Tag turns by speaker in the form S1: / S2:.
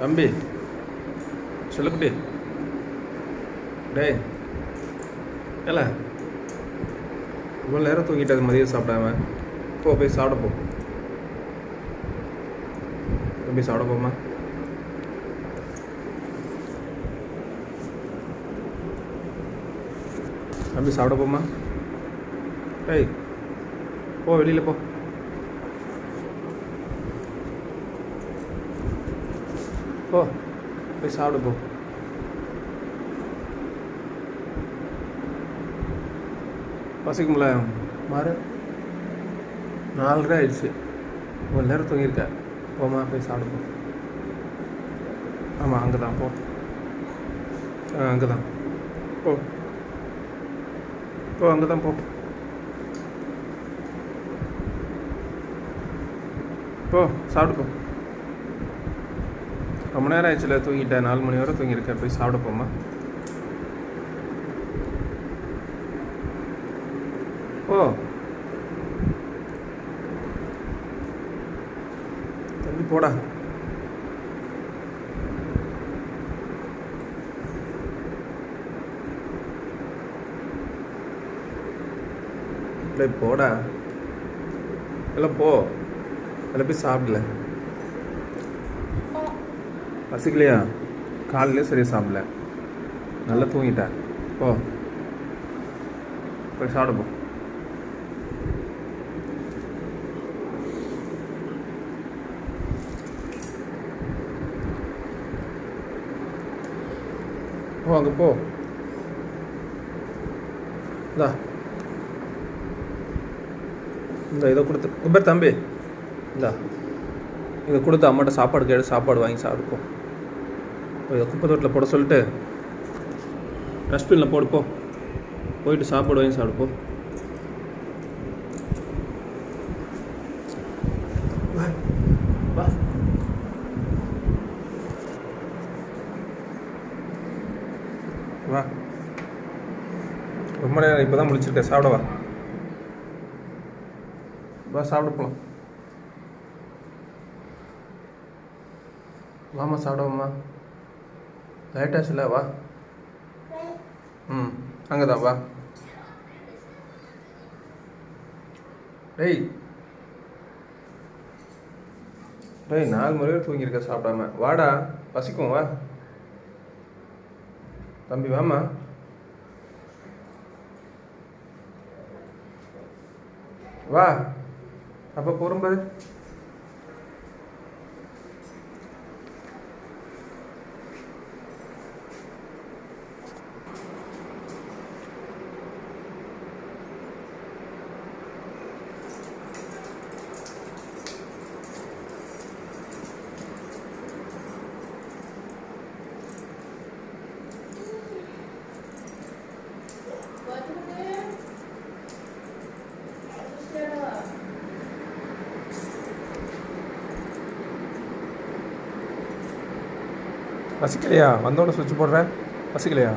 S1: தம்பி சொல்லுக்குட்டி. டேய் ஏல இவ்வளோ நேரம் தூங்கிட்டது மதியம் சாப்பிடாம. போய் சாப்பிட போ. தம்பி சாப்பிட போமா. தம்பி சாப்பிட போமா. டேய் போ, வெளியில் போ. போ போய் சாப்பிட போ. பசிக்கும்ல மாறு. 4:30 ஆயிடுச்சு. ஒரு நேரம் தூங்கியிருக்க. போமா போய் சாப்பிட போ. ஆமாம் அங்கே தான் போ. அங்கே தான் போ. போ அங்கே தான் போ. போ சாப்பிடு போ. ரொம்ப நேரம் ஆயிடுச்சுல தூங்கிட்டேன். 4 மணி வரை தூங்கியிருக்கேன். போய் சாப்பிட போமா. ஓ தம்பி போடா. போடா எல்லாம் போ. எல்லாம் போய் சாப்பிடல. பசிக்கலையா? காலையிலே சரியாக சாப்பிடல. நல்லா தூங்கிட்டேன். போ போய் சாப்பிட போ. போ அங்கே போ. இந்த இதை கொடுத்து குபேர் தம்பி இந்தா இதை கொடுத்து அம்மாட்ட சாப்பாடு கேட்டு சாப்பாடு வாங்கி சாப்பிடுப்போம். இதை குப்பை தொட்டில் போட சொல்லிட்டு டஸ்ட்பினில் போடுப்போ. போயிட்டு சாப்பாடு வாங்கி சாப்பிடுப்போ. வா வா. ரொம்ப நேரம் இப்போ தான் முடிச்சிருக்கேன். சாப்பிட வா. வா சாப்பிட போகலாம். வாமா சாப்பிடுவோம்மா. லைட்டாச்சுல வா. அங்கே தான் வா. டேய் 4 மணி வரை தூங்கியிருக்க சாப்பிடாம. வாடா பசிக்கும் வா. தம்பி வாமா. வா அப்போ போகிறோம் பாரு. பசிக்கலையா? வந்தோடனே சுவிட்ச் போடுறேன். பசிக்கலையா?